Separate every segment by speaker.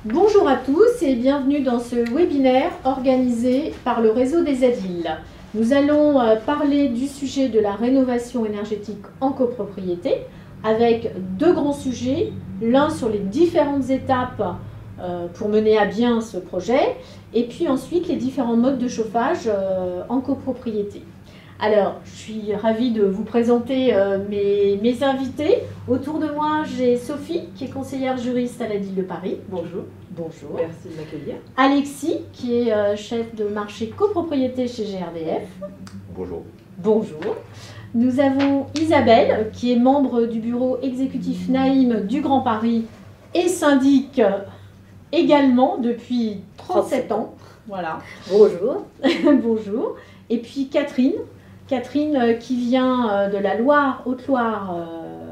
Speaker 1: Bonjour à tous et bienvenue dans ce webinaire organisé par le réseau des Adil. Nous allons parler du sujet de la rénovation énergétique en copropriété avec deux grands sujets, l'un sur les différentes étapes pour mener à bien ce projet et puis ensuite les différents modes de chauffage en copropriété. Alors, je suis ravie de vous présenter mes invités. Autour de moi, j'ai Sophie, qui est conseillère juriste à l'Adil de Paris.
Speaker 2: Bonjour.
Speaker 1: Bonjour.
Speaker 2: Merci de m'accueillir.
Speaker 1: Alexis, qui est chef de marché copropriété chez GRDF.
Speaker 3: Bonjour.
Speaker 1: Bonjour. Nous avons Isabelle, qui est membre du bureau exécutif Naïm du Grand Paris et syndic également depuis 37 ans. Voilà.
Speaker 2: Bonjour.
Speaker 1: Bonjour. Et puis Catherine qui vient de la Loire, Haute-Loire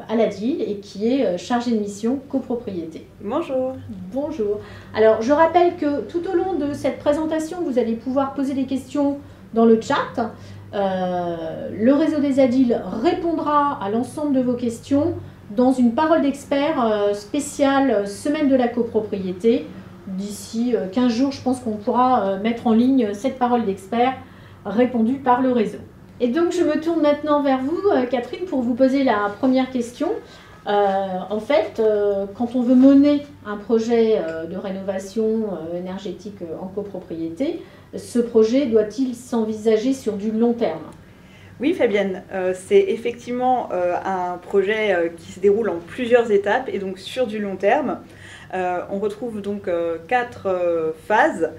Speaker 1: à l'Adil et qui est chargée de mission copropriété.
Speaker 2: Bonjour.
Speaker 1: Bonjour. Alors, je rappelle que tout au long de cette présentation, vous allez pouvoir poser des questions dans le chat. Le réseau des Adil répondra à l'ensemble de vos questions dans une parole d'expert spéciale Semaine de la copropriété. D'ici 15 jours, je pense qu'on pourra mettre en ligne cette parole d'expert répondue par le réseau. Et donc, je me tourne maintenant vers vous, Catherine, pour vous poser la première question. En fait, quand on veut mener un projet de rénovation énergétique en copropriété, ce projet doit-il s'envisager sur du long terme ?
Speaker 2: Oui, Fabienne, c'est effectivement un projet qui se déroule en plusieurs étapes et donc sur du long terme. On retrouve donc 4 phases.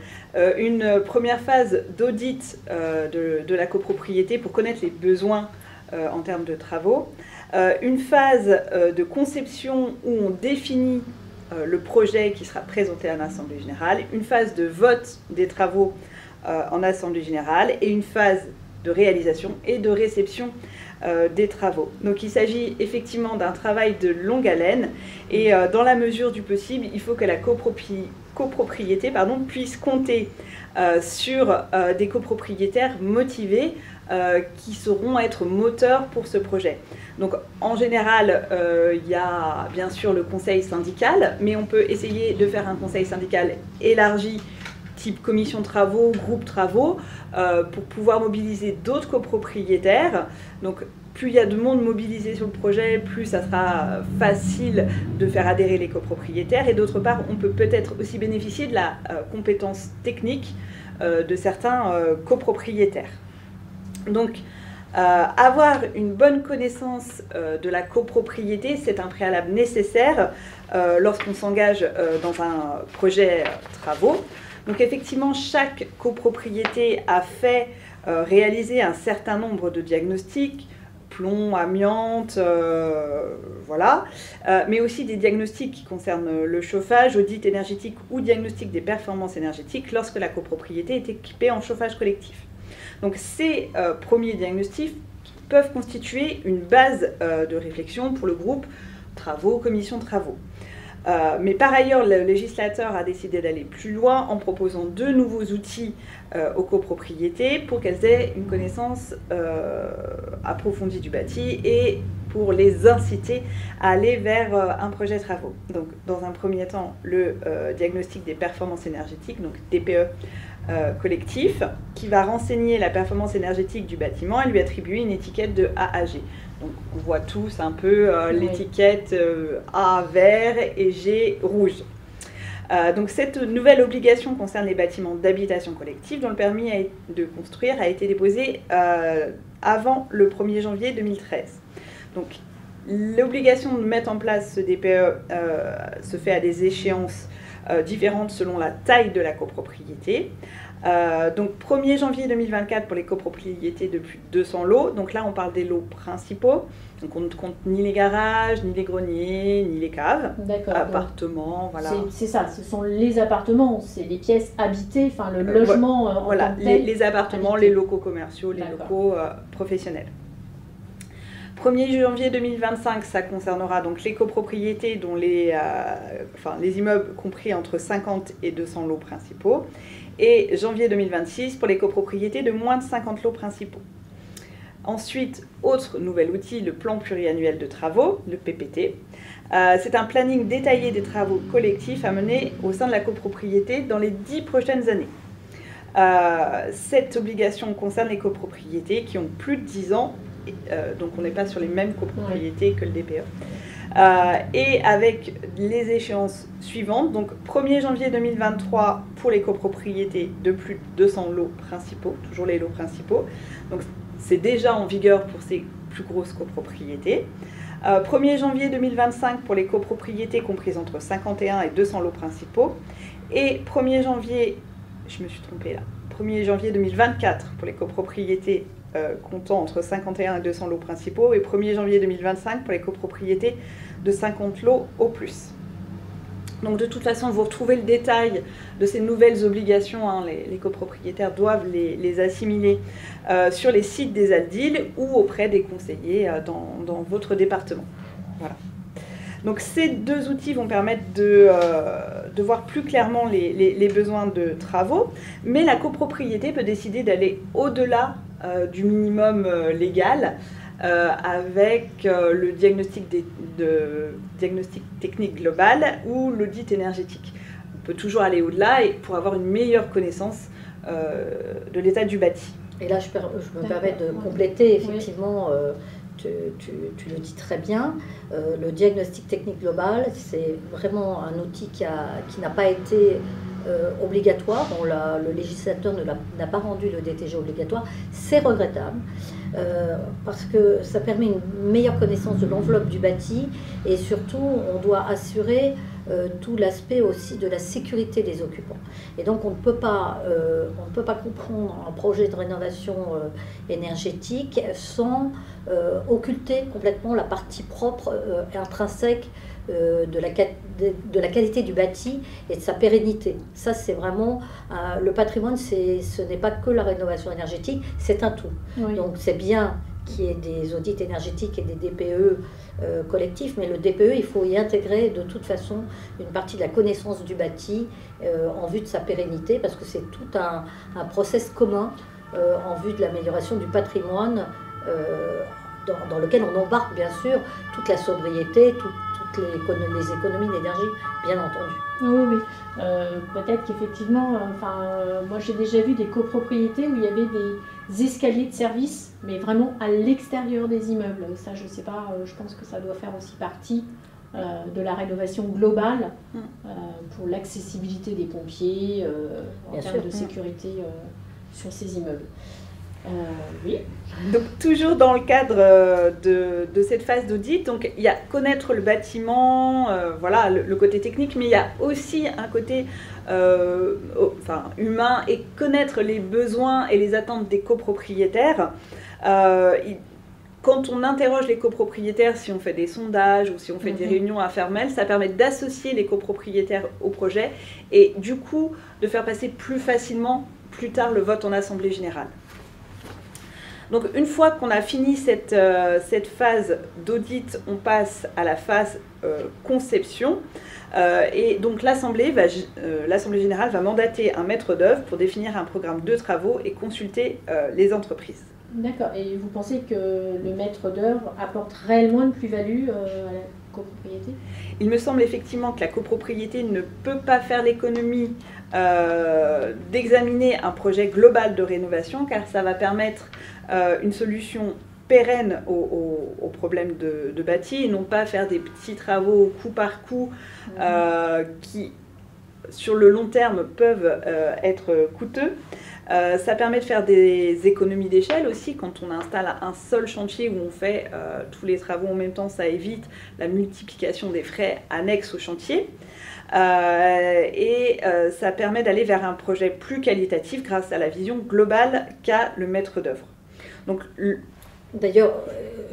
Speaker 2: Une première phase d'audit de la copropriété pour connaître les besoins en termes de travaux. Une phase de conception où on définit le projet qui sera présenté à l'Assemblée générale. Une phase de vote des travaux en Assemblée générale et une phase de réalisation et de réception des travaux. Donc il s'agit effectivement d'un travail de longue haleine et dans la mesure du possible, il faut que la copropriété puisse compter sur des copropriétaires motivés qui sauront être moteurs pour ce projet. Donc en général, il y a bien sûr le conseil syndical, mais on peut essayer de faire un conseil syndical élargi type commission de travaux, groupe travaux, pour pouvoir mobiliser d'autres copropriétaires. Donc, plus il y a de monde mobilisé sur le projet, plus ça sera facile de faire adhérer les copropriétaires. Et d'autre part, on peut peut-être aussi bénéficier de la compétence technique de certains copropriétaires. Donc, avoir une bonne connaissance de la copropriété, c'est un préalable nécessaire lorsqu'on s'engage dans un projet travaux. Donc effectivement, chaque copropriété a fait réaliser un certain nombre de diagnostics, plomb, amiante, voilà, mais aussi des diagnostics qui concernent le chauffage, audit énergétique ou diagnostic des performances énergétiques lorsque la copropriété est équipée en chauffage collectif. Donc ces premiers diagnostics peuvent constituer une base de réflexion pour le groupe travaux, commission travaux. Mais par ailleurs, le législateur a décidé d'aller plus loin en proposant 2 nouveaux outils aux copropriétés pour qu'elles aient une connaissance approfondie du bâti et pour les inciter à aller vers un projet travaux. Donc, dans un premier temps, le diagnostic des performances énergétiques, donc DPE collectif, qui va renseigner la performance énergétique du bâtiment et lui attribuer une étiquette de A à G. Donc, on voit tous un peu l'étiquette A vert et G rouge. Donc, cette nouvelle obligation concerne les bâtiments d'habitation collective dont le permis de construire a été déposé avant le 1er janvier 2013. Donc, l'obligation de mettre en place ce DPE se fait à des échéances différentes selon la taille de la copropriété. Donc 1er janvier 2024 pour les copropriétés de plus de 200 lots. Donc là, on parle des lots principaux. Donc on ne compte ni les garages, ni les greniers, ni les caves.
Speaker 1: D'accord.
Speaker 2: Appartements, voilà.
Speaker 1: C'est ça, ce sont les appartements, c'est les pièces habitées, enfin le logement
Speaker 2: voilà,
Speaker 1: en tant que tel,
Speaker 2: les appartements,
Speaker 1: habité.
Speaker 2: les locaux commerciaux, les locaux professionnels. 1er janvier 2025, ça concernera donc les copropriétés dont les immeubles compris entre 50 et 200 lots principaux. Et janvier 2026 pour les copropriétés de moins de 50 lots principaux. Ensuite, autre nouvel outil, le plan pluriannuel de travaux, le PPT. C'est un planning détaillé des travaux collectifs à mener au sein de la copropriété dans les 10 prochaines années. Cette obligation concerne les copropriétés qui ont plus de 10 ans, donc on n'est pas sur les mêmes copropriétés que le DPE. Et avec les échéances suivantes, donc 1er janvier 2023 pour les copropriétés de plus de 200 lots principaux, toujours les lots principaux, donc c'est déjà en vigueur pour ces plus grosses copropriétés. 1er janvier 2025 pour les copropriétés comprises entre 51 et 200 lots principaux, et 1er janvier, je me suis trompée là, 1er janvier 2024 pour les copropriétés comptant entre 51 et 200 lots principaux, et 1er janvier 2025 pour les copropriétés de 50 lots au plus. Donc de toute façon, vous retrouvez le détail de ces nouvelles obligations, hein, les copropriétaires doivent les assimiler sur les sites des ALDIL ou auprès des conseillers dans votre département. Voilà. Donc ces deux outils vont permettre de voir plus clairement les besoins de travaux, mais la copropriété peut décider d'aller au-delà du minimum légal avec le diagnostic technique global ou l'audit énergétique. On peut toujours aller au-delà pour avoir une meilleure connaissance de l'état du bâti.
Speaker 3: Et là, je me permets de compléter, effectivement, tu le dis très bien, le diagnostic technique global, c'est vraiment un outil qui n'a pas été obligatoire. Le législateur n'a pas rendu le DTG obligatoire. C'est regrettable parce que ça permet une meilleure connaissance de l'enveloppe du bâti et surtout on doit assurer tout l'aspect aussi de la sécurité des occupants. Et donc on ne peut pas comprendre un projet de rénovation énergétique sans occulter complètement la partie propre intrinsèque de la qualité du bâti et de sa pérennité. Ça, c'est vraiment le patrimoine, ce n'est pas que la rénovation énergétique, c'est un tout. Oui. Donc c'est bien qu'il y ait des audits énergétiques et des DPE collectifs, mais le DPE, il faut y intégrer de toute façon une partie de la connaissance du bâti en vue de sa pérennité, parce que c'est tout un process commun en vue de l'amélioration du patrimoine dans lequel on embarque bien sûr toute la sobriété, toutes les économies d'énergie, bien entendu.
Speaker 1: Oui. Peut-être qu'effectivement, moi j'ai déjà vu des copropriétés où il y avait des escaliers de service, mais vraiment à l'extérieur des immeubles. Ça, je ne sais pas, je pense que ça doit faire aussi partie de la rénovation globale pour l'accessibilité des pompiers en termes de sécurité sur ces immeubles. Oui.
Speaker 2: Donc toujours dans le cadre de cette phase d'audit, donc il y a connaître le bâtiment, voilà le côté technique, mais il y a aussi un côté humain et connaître les besoins et les attentes des copropriétaires. Quand on interroge les copropriétaires, si on fait des sondages ou si on fait des réunions informelles, ça permet d'associer les copropriétaires au projet et du coup de faire passer plus facilement plus tard le vote en assemblée générale. Donc une fois qu'on a fini cette phase d'audit, on passe à la phase conception. Et donc l'Assemblée générale va mandater un maître d'œuvre pour définir un programme de travaux et consulter les entreprises.
Speaker 1: D'accord. Et vous pensez que le maître d'œuvre apporte réellement une plus-value à la copropriété ?
Speaker 2: Il me semble effectivement que la copropriété ne peut pas faire l'économie d'examiner un projet global de rénovation, car ça va permettre une solution pérenne aux problèmes de bâti et non pas faire des petits travaux coup par coup qui, sur le long terme, peuvent être coûteux. Ça permet de faire des économies d'échelle aussi. Quand on installe un seul chantier où on fait tous les travaux en même temps, ça évite la multiplication des frais annexes au chantier. Ça permet d'aller vers un projet plus qualitatif grâce à la vision globale qu'a le maître d'œuvre. Donc,
Speaker 3: d'ailleurs,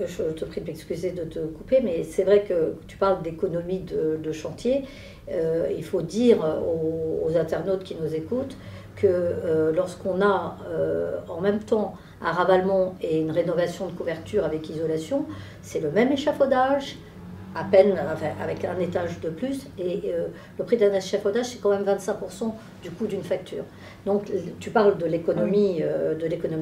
Speaker 3: je te prie de m'excuser de te couper, mais c'est vrai que tu parles d'économie de chantier. Il faut dire aux internautes qui nous écoutent que lorsqu'on a en même temps un ravalement et une rénovation de couverture avec isolation, c'est le même échafaudage, à peine, enfin, avec un étage de plus, et le prix d'un échafaudage, c'est quand même 25% du coût d'une facture. Donc tu parles de l'économie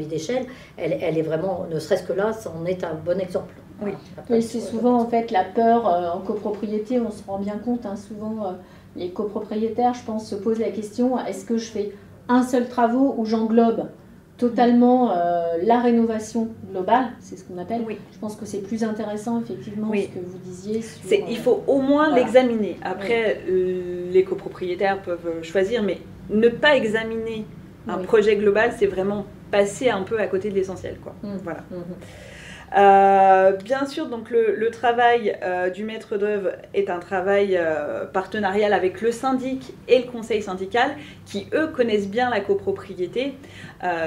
Speaker 3: d'échelle, elle est vraiment, ne serait-ce que là, c'en est un bon exemple.
Speaker 1: Oui, oui, c'est souvent en fait la peur en copropriété, on se rend bien compte, hein, souvent les copropriétaires, je pense, se posent la question, est-ce que je fais un seul travaux ou j'englobe totalement la rénovation globale, c'est ce qu'on appelle.
Speaker 2: Oui.
Speaker 1: Je pense que c'est plus intéressant, effectivement,
Speaker 2: oui.
Speaker 1: ce que vous disiez.
Speaker 2: Il faut au moins l'examiner. Après, les copropriétaires peuvent choisir, mais ne pas examiner un projet global, c'est vraiment passer un peu à côté de l'essentiel, quoi. Voilà. Bien sûr, donc le travail du maître d'œuvre est un travail partenarial avec le syndic et le conseil syndical qui, eux, connaissent bien la copropriété.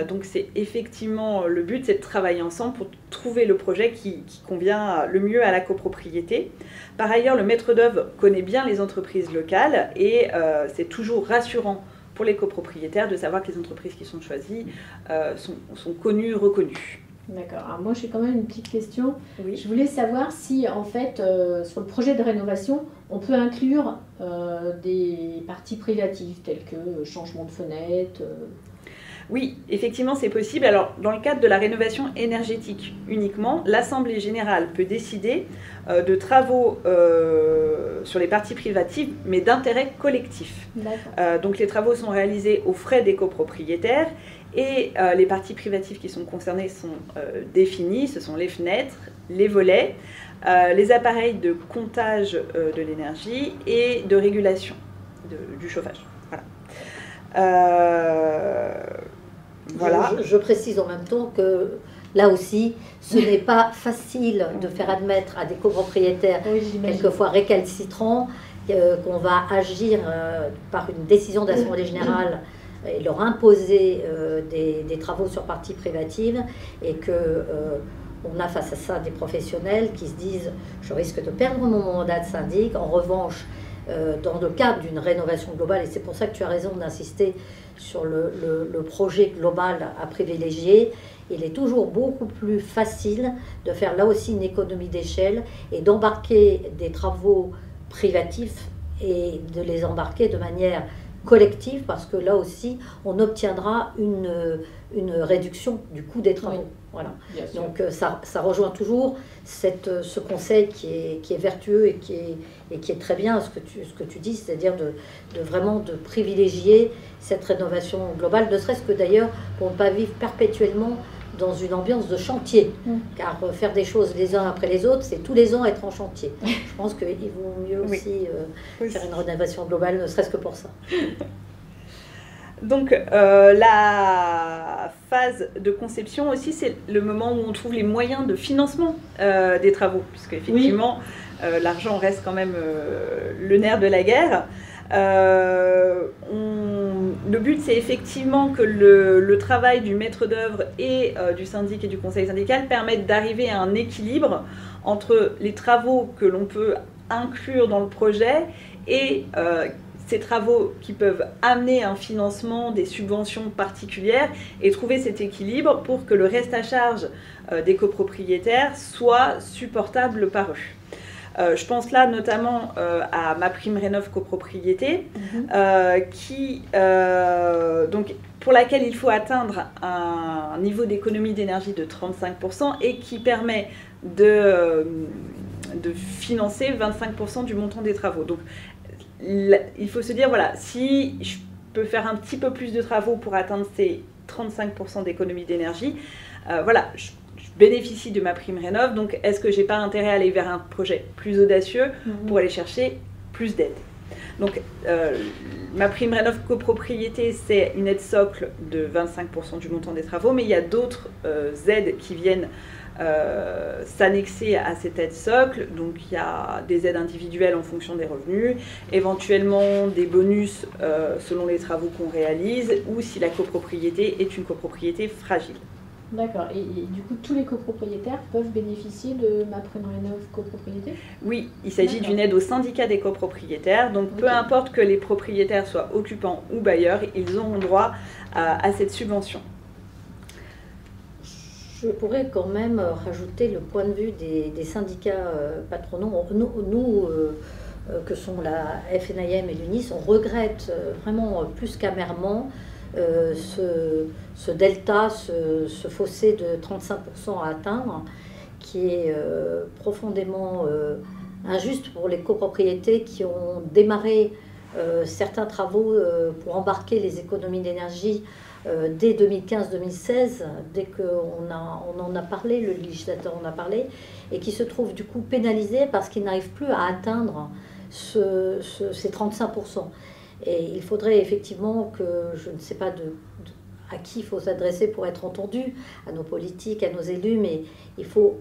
Speaker 2: Donc c'est effectivement le but, c'est de travailler ensemble pour trouver le projet qui convient le mieux à la copropriété. Par ailleurs, le maître d'œuvre connaît bien les entreprises locales et c'est toujours rassurant pour les copropriétaires de savoir que les entreprises qui sont choisies sont connues, reconnues.
Speaker 1: D'accord. Alors moi, j'ai quand même une petite question.
Speaker 2: Oui.
Speaker 1: Je voulais savoir si, en fait, sur le projet de rénovation, on peut inclure des parties privatives, telles que changement de fenêtre.
Speaker 2: Oui, effectivement, c'est possible. Alors, dans le cadre de la rénovation énergétique uniquement, l'Assemblée générale peut décider de travaux sur les parties privatives, mais d'intérêt collectif. Donc, les travaux sont réalisés aux frais des copropriétaires et les parties privatives qui sont concernées sont définies. Ce sont les fenêtres, les volets, les appareils de comptage de l'énergie et de régulation du chauffage. Voilà.
Speaker 3: Je précise en même temps que là aussi, ce n'est pas facile de faire admettre à des copropriétaires, quelquefois récalcitrants, qu'on va agir par une décision d'assemblée générale et leur imposer des travaux sur partie privative, et que on a face à ça des professionnels qui se disent « je risque de perdre mon mandat de syndic ». En revanche, dans le cadre d'une rénovation globale, et c'est pour ça que tu as raison d'insister sur le projet global à privilégier, il est toujours beaucoup plus facile de faire là aussi une économie d'échelle et d'embarquer des travaux privatifs et de les embarquer de manière collective, parce que là aussi on obtiendra une réduction du coût des travaux. Voilà. Donc ça rejoint toujours ce conseil qui est vertueux et qui est très bien, ce que tu dis, c'est-à-dire de vraiment de privilégier cette rénovation globale, ne serait-ce que d'ailleurs pour ne pas vivre perpétuellement dans une ambiance de chantier, car faire des choses les uns après les autres, c'est tous les ans être en chantier. Je pense qu'il vaut mieux aussi faire une rénovation globale, ne serait-ce que pour ça.
Speaker 2: Donc la phase de conception aussi, c'est le moment où on trouve les moyens de financement des travaux, puisque effectivement l'argent reste quand même le nerf de la guerre. Le but, c'est effectivement que le travail du maître d'œuvre et du syndic et du conseil syndical permette d'arriver à un équilibre entre les travaux que l'on peut inclure dans le projet et ces travaux qui peuvent amener un financement, des subventions particulières, et trouver cet équilibre pour que le reste à charge des copropriétaires soit supportable par eux. Je pense là notamment à MaPrimeRénov' copropriété, donc, pour laquelle il faut atteindre un niveau d'économie d'énergie de 35% et qui permet de financer 25% du montant des travaux. Donc, il faut se dire, voilà, si je peux faire un petit peu plus de travaux pour atteindre ces 35% d'économie d'énergie, voilà, je bénéficie de MaPrimeRénov', donc est-ce que j'ai pas intérêt à aller vers un projet plus audacieux pour aller chercher plus d'aide? Donc MaPrimeRénov' copropriété, c'est une aide socle de 25% du montant des travaux, mais il y a d'autres aides qui viennent s'annexer à cette aide socle. Donc il y a des aides individuelles en fonction des revenus, éventuellement des bonus selon les travaux qu'on réalise, ou si la copropriété est une copropriété fragile.
Speaker 1: D'accord. Et du coup, tous les copropriétaires peuvent bénéficier de MaPrimeRénov' copropriété? Oui,
Speaker 2: il s'agit d'une aide au syndicat des copropriétaires. Donc, peu importe que les propriétaires soient occupants ou bailleurs, ils auront droit à cette subvention.
Speaker 3: Je pourrais quand même rajouter le point de vue des syndicats patronaux. Nous que sont la FNIM et l'UNIS, on regrette vraiment plus qu'amèrement ce delta, ce fossé de 35% à atteindre, qui est profondément injuste pour les copropriétés qui ont démarré certains travaux pour embarquer les économies d'énergie dès 2015-2016, dès qu'on en a parlé, le législateur en a parlé, et qui se trouvent du coup pénalisés parce qu'ils n'arrivent plus à atteindre ces 35%. Et il faudrait effectivement que, je ne sais pas à qui il faut s'adresser pour être entendu, à nos politiques, à nos élus, mais il faut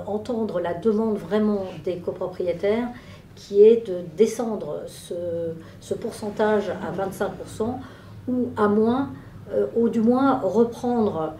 Speaker 3: entendre la demande vraiment des copropriétaires qui est de descendre ce pourcentage à 25% ou à moins, ou du moins reprendre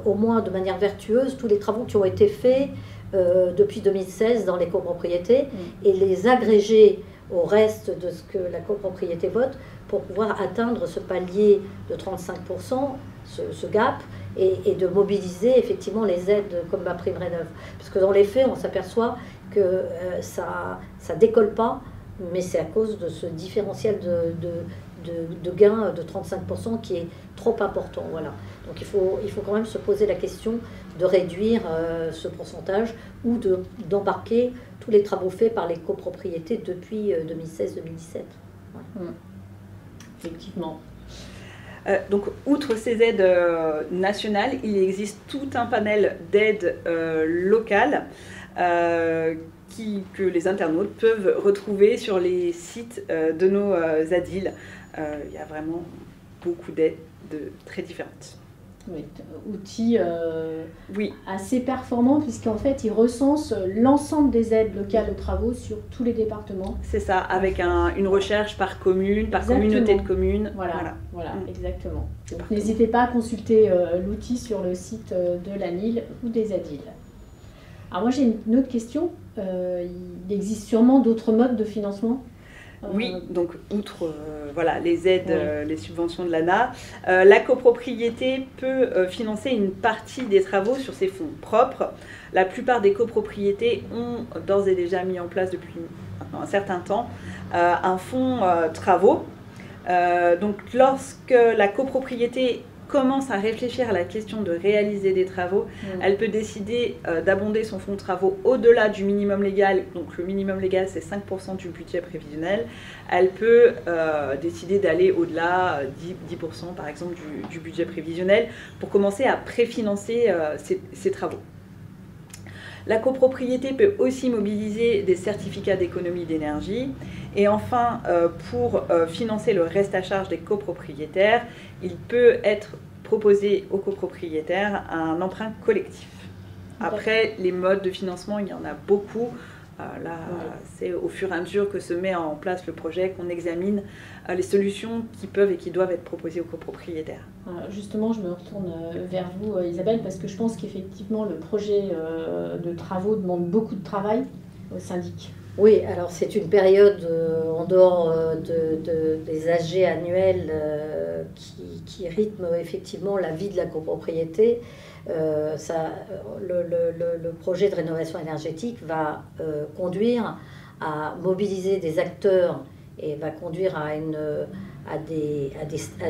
Speaker 3: au moins de manière vertueuse tous les travaux qui ont été faits depuis 2016 dans les copropriétés et les agréger au reste de ce que la copropriété vote pour pouvoir atteindre ce palier de 35%, ce gap, et de mobiliser effectivement les aides comme ma prime Rénov'. Parce que dans les faits, on s'aperçoit que ça décolle pas, mais c'est à cause de ce différentiel de gain de 35% qui est trop important. Voilà. Donc il faut quand même se poser la question de réduire ce pourcentage ou d'embarquer tous les travaux faits par les copropriétés depuis 2016-2017. Ouais.
Speaker 1: Effectivement.
Speaker 2: Donc, outre ces aides nationales, il existe tout un panel d'aides locales que les internautes peuvent retrouver sur les sites de nos ADIL. Il y a vraiment beaucoup d'aides très différentes.
Speaker 1: Oui, outil assez performant puisqu'en fait il recense l'ensemble des aides locales aux travaux sur tous les départements.
Speaker 2: C'est ça, avec une recherche par commune, par communauté de communes.
Speaker 1: Voilà, exactement. Donc n'hésitez pas à consulter l'outil sur le site de l'ANIL ou des ADIL. Alors moi j'ai une autre question, il existe sûrement d'autres modes de financement?
Speaker 2: Oui, donc outre les aides, les subventions de l'ANA, la copropriété peut financer une partie des travaux sur ses fonds propres. La plupart des copropriétés ont d'ores et déjà mis en place depuis maintenant un certain temps un fonds travaux. Donc lorsque la copropriété commence à réfléchir à la question de réaliser des travaux, elle peut décider d'abonder son fonds de travaux au-delà du minimum légal. Donc le minimum légal, c'est 5% du budget prévisionnel. Elle peut décider d'aller au-delà, 10% par exemple du budget prévisionnel, pour commencer à préfinancer ses travaux. La copropriété peut aussi mobiliser des certificats d'économie d'énergie. Et enfin, pour financer le reste à charge des copropriétaires, il peut être proposé aux copropriétaires un emprunt collectif. Après, les modes de financement, il y en a beaucoup. C'est au fur et à mesure que se met en place le projet qu'on examine les solutions qui peuvent et qui doivent être proposées aux copropriétaires.
Speaker 1: Justement, je me retourne vers vous, Isabelle, parce que je pense qu'effectivement, le projet de travaux demande beaucoup de travail au syndic.
Speaker 3: Oui, alors c'est une période en dehors des AG annuels qui rythme effectivement la vie de la copropriété. Le projet de rénovation énergétique va conduire à mobiliser des acteurs et va conduire à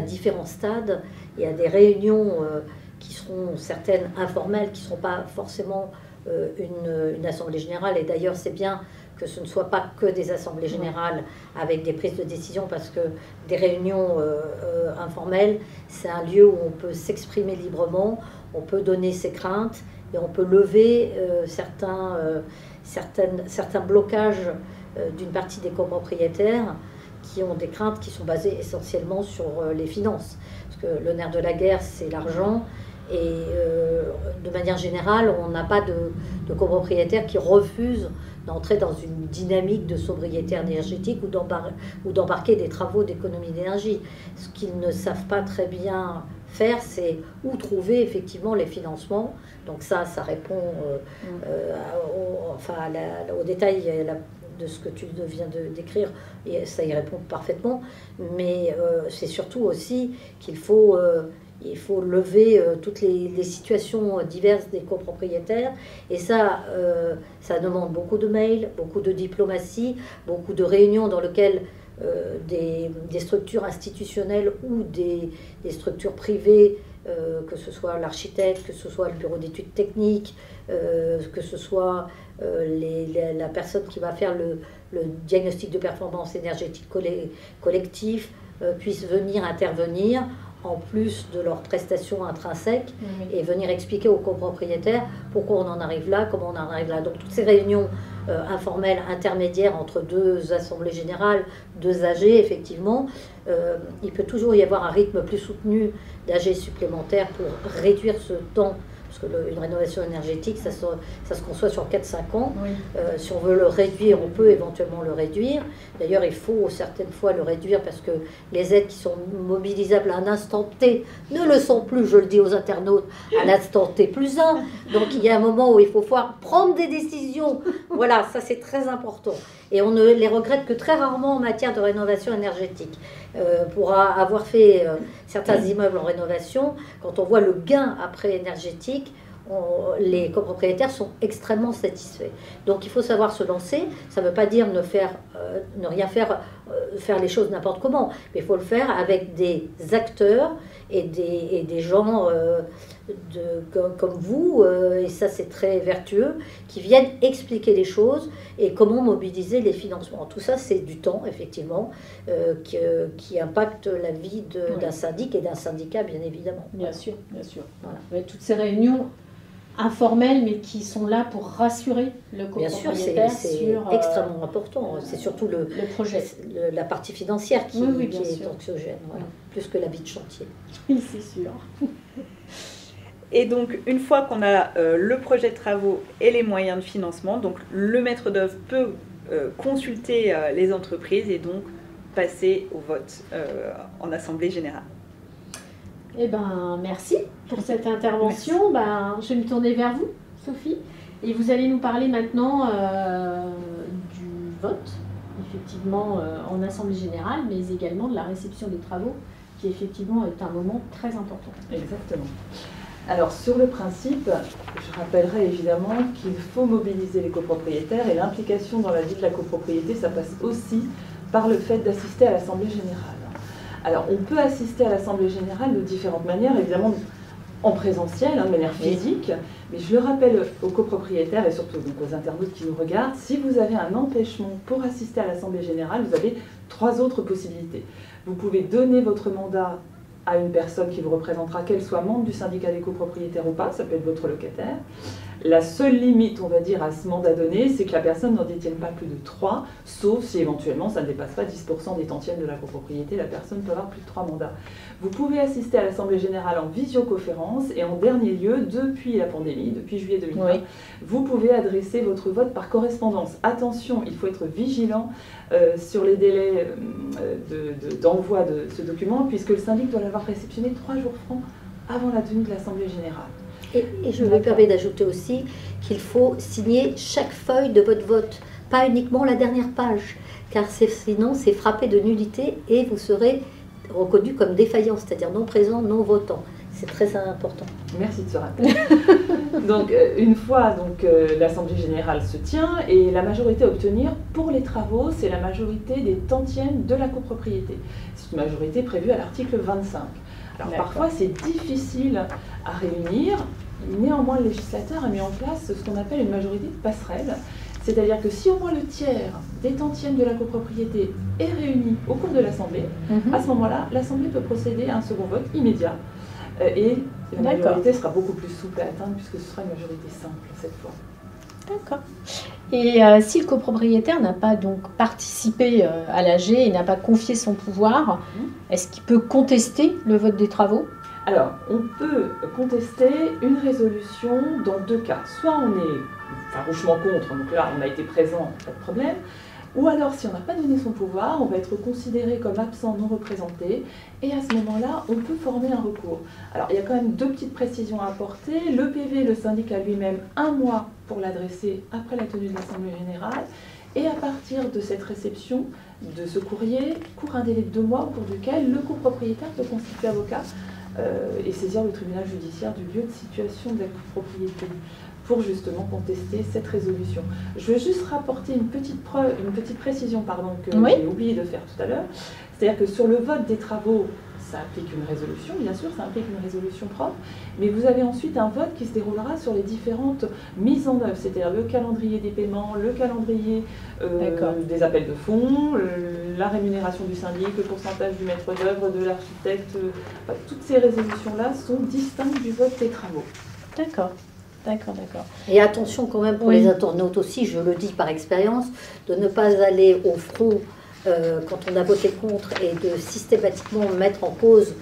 Speaker 3: différents stades et à des réunions qui seront certaines informelles, qui ne seront pas forcément une assemblée générale. Et d'ailleurs, c'est bien que ce ne soit pas que des assemblées générales avec des prises de décision, parce que des réunions informelles, c'est un lieu où on peut s'exprimer librement, on peut donner ses craintes et on peut lever certains blocages d'une partie des copropriétaires qui ont des craintes qui sont basées essentiellement sur les finances. Parce que le nerf de la guerre, c'est l'argent. Et de manière générale, on n'a pas de copropriétaires qui refusent d'entrer dans une dynamique de sobriété énergétique ou d'embarquer des travaux d'économie d'énergie. Ce qu'ils ne savent pas très bien faire, c'est où trouver effectivement les financements. Donc ça répond au détail de ce que tu viens de décrire, et ça y répond parfaitement. Mais c'est surtout aussi qu'il faut il faut lever toutes les situations diverses des copropriétaires. Et ça demande beaucoup de mails, beaucoup de diplomatie, beaucoup de réunions dans lesquelles des structures institutionnelles ou des structures privées, que ce soit l'architecte, que ce soit le bureau d'études techniques, que ce soit la personne qui va faire le diagnostic de performance énergétique collectif, puissent venir intervenir en plus de leurs prestations intrinsèques et venir expliquer aux copropriétaires pourquoi on en arrive là, comment on en arrive là. Donc toutes ces réunions informelles, intermédiaires entre deux assemblées générales, deux AG, effectivement, il peut toujours y avoir un rythme plus soutenu d'AG supplémentaires pour réduire ce temps. Parce qu'une rénovation énergétique, ça se conçoit sur 4-5 ans. Oui. Si on veut le réduire, on peut éventuellement le réduire. D'ailleurs, il faut certaines fois le réduire parce que les aides qui sont mobilisables à un instant T ne le sont plus, je le dis aux internautes, à l'instant T plus 1. Donc il y a un moment où il faut pouvoir prendre des décisions. Voilà, ça c'est très important. Et on ne les regrette que très rarement en matière de rénovation énergétique. Pour avoir fait certains immeubles en rénovation, quand on voit le gain après énergétique, les copropriétaires sont extrêmement satisfaits. Donc il faut savoir se lancer. Ça ne veut pas dire ne rien faire, faire les choses n'importe comment, mais il faut le faire avec des acteurs et des gens comme vous, et ça c'est très vertueux, qui viennent expliquer les choses et comment mobiliser les financements. Tout ça c'est du temps, effectivement, qui impacte la vie d'un syndic et d'un syndicat, bien évidemment.
Speaker 1: Bien sûr, bien sûr. Voilà. Ouais, toutes ces réunions informelles, mais qui sont là pour rassurer le copropriétaire.
Speaker 3: C'est extrêmement important. C'est surtout le
Speaker 1: projet,
Speaker 3: la partie financière qui est anxiogène, voilà, plus que la vie de chantier.
Speaker 1: Oui, c'est sûr.
Speaker 2: Et donc, une fois qu'on a le projet de travaux et les moyens de financement, donc le maître d'œuvre peut consulter les entreprises et donc passer au vote en assemblée générale.
Speaker 1: Eh bien, merci pour cette intervention. Je vais me tourner vers vous, Sophie. Et vous allez nous parler maintenant du vote, effectivement, en assemblée générale, mais également de la réception des travaux, qui effectivement est un moment très important.
Speaker 4: Exactement. Alors, sur le principe, je rappellerai évidemment qu'il faut mobiliser les copropriétaires et l'implication dans la vie de la copropriété, ça passe aussi par le fait d'assister à l'assemblée générale. Alors, on peut assister à l'assemblée générale de différentes manières, évidemment en présentiel, de manière physique, mais je le rappelle aux copropriétaires et surtout donc aux internautes qui nous regardent, si vous avez un empêchement pour assister à l'assemblée générale, vous avez 3 autres possibilités. Vous pouvez donner votre mandat à une personne qui vous représentera, qu'elle soit membre du syndicat des copropriétaires ou pas, ça peut être votre locataire. La seule limite, on va dire, à ce mandat donné, c'est que la personne n'en détienne pas plus de 3, sauf si éventuellement ça ne dépasse pas 10% des tantièmes de la copropriété, la personne peut avoir plus de 3 mandats. Vous pouvez assister à l'Assemblée Générale en visioconférence et en dernier lieu, depuis la pandémie, depuis juillet 2020, vous pouvez adresser votre vote par correspondance. Attention, il faut être vigilant sur les délais d'envoi de ce document, puisque le syndic doit l'avoir réceptionné 3 jours francs avant la tenue de l'Assemblée Générale.
Speaker 3: Et je me permets d'ajouter aussi qu'il faut signer chaque feuille de votre vote, pas uniquement la dernière page, car sinon c'est frappé de nullité et vous serez reconnu comme défaillant, c'est-à-dire non présent, non votant. C'est très important.
Speaker 4: Merci de ce rappel. Donc, une fois l'Assemblée Générale se tient et la majorité à obtenir pour les travaux, c'est la majorité des tantièmes de la copropriété. C'est une majorité prévue à l'article 25. Alors parfois c'est difficile à réunir, néanmoins le législateur a mis en place ce qu'on appelle une majorité de passerelle, c'est-à-dire que si au moins le tiers des tantièmes de la copropriété est réuni au cours de l'Assemblée, à ce moment-là, l'Assemblée peut procéder à un second vote immédiat et la majorité sera beaucoup plus souple à atteindre puisque ce sera une majorité simple cette fois.
Speaker 1: D'accord. Et si le copropriétaire n'a pas donc participé à l'AG et n'a pas confié son pouvoir, est-ce qu'il peut contester le vote des travaux ?
Speaker 4: Alors, on peut contester une résolution dans 2 cas. Soit on est farouchement contre, donc là on a été présent, pas de problème. Ou alors, si on n'a pas donné son pouvoir, on va être considéré comme absent non représenté. Et à ce moment-là, on peut former un recours. Alors, il y a quand même 2 petites précisions à apporter. Le PV, le syndic a lui-même 1 mois pour l'adresser après la tenue de l'Assemblée Générale. Et à partir de cette réception de ce courrier, court un délai de 2 mois au cours duquel le copropriétaire peut constituer avocat et saisir le tribunal judiciaire du lieu de situation de la copropriété pour justement contester cette résolution. Je veux juste rapporter une petite précision que j'ai oublié de faire tout à l'heure. C'est-à-dire que sur le vote des travaux, ça implique une résolution, bien sûr, ça implique une résolution propre, mais vous avez ensuite un vote qui se déroulera sur les différentes mises en œuvre, c'est-à-dire le calendrier des paiements, le calendrier des appels de fonds, la rémunération du syndic, le pourcentage du maître d'œuvre, de l'architecte, toutes ces résolutions-là sont distinctes du vote des travaux.
Speaker 1: D'accord.
Speaker 3: Et attention quand même pour les internautes aussi, je le dis par expérience, de ne pas aller au front quand on a voté contre et de systématiquement mettre en cause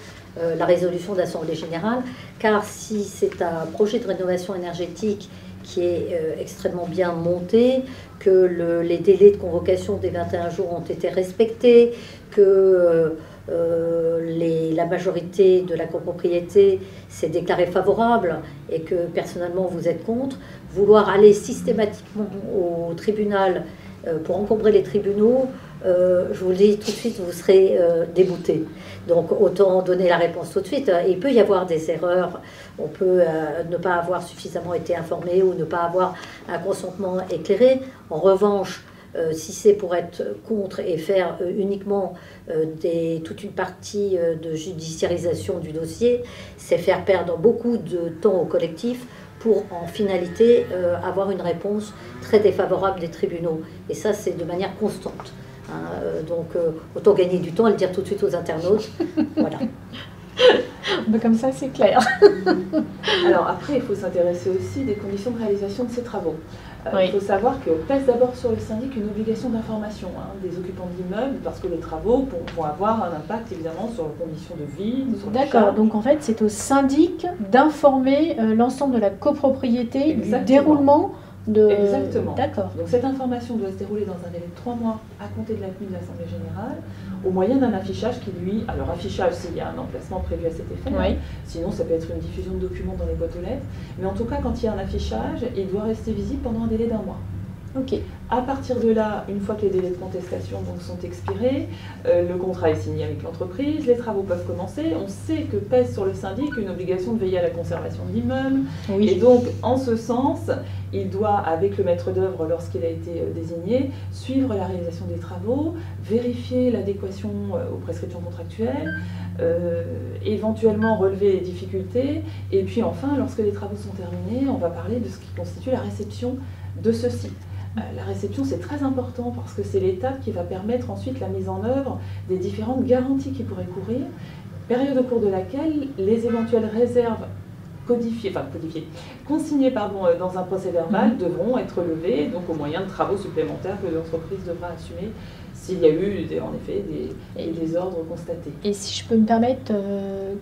Speaker 3: la résolution d'Assemblée générale, car si c'est un projet de rénovation énergétique qui est extrêmement bien monté, que les délais de convocation des 21 jours ont été respectés, que la majorité de la copropriété s'est déclarée favorable et que personnellement vous êtes contre, vouloir aller systématiquement au tribunal pour encombrer les tribunaux, je vous le dis tout de suite, vous serez débouté. Donc autant donner la réponse tout de suite. Il peut y avoir des erreurs, on peut ne pas avoir suffisamment été informé ou ne pas avoir un consentement éclairé. En revanche, si c'est pour être contre et faire uniquement toute une partie de judiciarisation du dossier, c'est faire perdre beaucoup de temps au collectif pour en finalité avoir une réponse très défavorable des tribunaux. Et ça, c'est de manière constante. Donc autant gagner du temps et le dire tout de suite aux internautes. Voilà.
Speaker 1: Comme ça, c'est clair.
Speaker 4: Alors après, il faut s'intéresser aussi des conditions de réalisation de ces travaux.
Speaker 1: Oui.
Speaker 4: Il faut savoir que pèse d'abord sur le syndic une obligation d'information des occupants de l'immeuble, parce que les travaux vont avoir un impact évidemment sur les conditions de vie.
Speaker 1: D'accord, donc en fait c'est au syndic d'informer l'ensemble de la copropriété du déroulement de...
Speaker 4: Exactement.
Speaker 1: D'accord.
Speaker 4: Donc cette information doit se dérouler dans un délai de 3 mois à compter de la tenue de l'Assemblée générale, au moyen d'un affichage qui lui... Alors affichage s'il y a un emplacement prévu à cet effet,
Speaker 1: oui.
Speaker 4: Sinon ça peut être une diffusion de documents dans les boîtes aux lettres, mais en tout cas quand il y a un affichage, il doit rester visible pendant un délai d'1 mois.
Speaker 1: Ok.
Speaker 4: À partir de là, une fois que les délais de contestation sont expirés, le contrat est signé avec l'entreprise, les travaux peuvent commencer. On sait que pèse sur le syndic une obligation de veiller à la conservation de l'immeuble.
Speaker 1: Oui.
Speaker 4: Et donc, en ce sens, il doit, avec le maître d'œuvre lorsqu'il a été désigné, suivre la réalisation des travaux, vérifier l'adéquation aux prescriptions contractuelles, éventuellement relever les difficultés. Et puis enfin, lorsque les travaux sont terminés, on va parler de ce qui constitue la réception de ceux-ci. La réception, c'est très important parce que c'est l'étape qui va permettre ensuite la mise en œuvre des différentes garanties qui pourraient courir, période au cours de laquelle les éventuelles réserves consignées dans un procès verbal devront être levées, donc au moyen de travaux supplémentaires que l'entreprise devra assumer s'il y a eu en effet des désordres constatés.
Speaker 1: Et si je peux me permettre,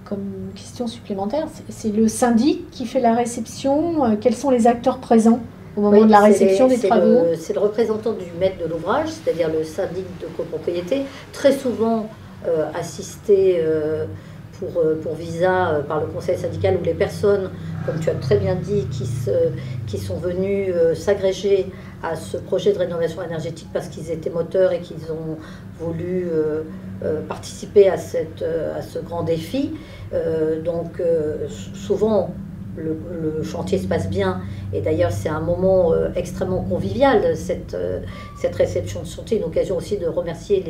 Speaker 1: comme question supplémentaire, c'est le syndic qui fait la réception, quels sont les acteurs présents au moment de la réception des travaux?
Speaker 3: C'est le représentant du maître de l'ouvrage, c'est-à-dire le syndic de copropriété, très souvent assisté pour visa par le conseil syndical ou les personnes, comme tu as très bien dit, qui sont venus s'agréger à ce projet de rénovation énergétique parce qu'ils étaient moteurs et qu'ils ont voulu participer à ce grand défi. Donc souvent, le chantier se passe bien et d'ailleurs c'est un moment extrêmement convivial, cette réception de chantier, une occasion aussi de remercier